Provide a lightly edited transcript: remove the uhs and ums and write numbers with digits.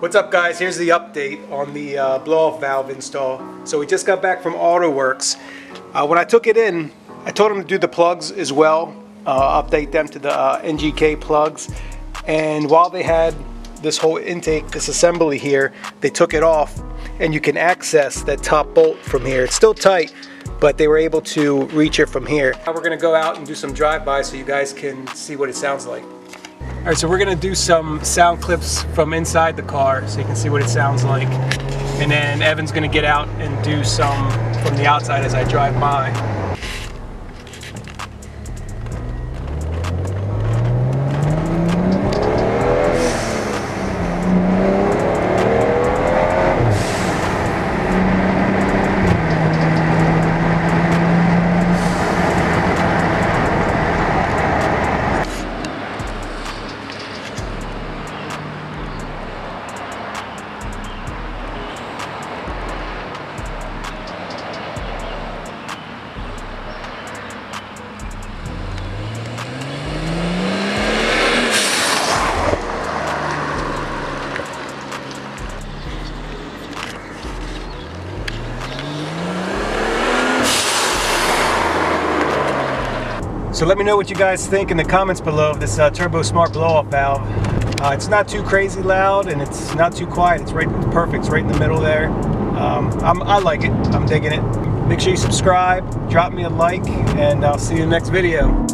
What's up, guys? Here's the update on the blow-off valve install. So we just got back from AutoWorks. When I took it in, I told them to do the plugs as well, update them to the NGK plugs. And while they had this whole intake, this assembly here, they took it off and you can access that top bolt from here. It's still tight, but they were able to reach it from here. Now we're gonna go out and do some drive-by so you guys can see what it sounds like. All right, so we're gonna do some sound clips from inside the car so you can see what it sounds like. And then Evan's gonna get out and do some from the outside as I drive by. So let me know what you guys think in the comments below of this Turbosmart blow-off valve. It's not too crazy loud and it's not too quiet. It's perfect. It's right in the middle there. I like it. I'm digging it. Make sure you subscribe, drop me a like, and I'll see you in the next video.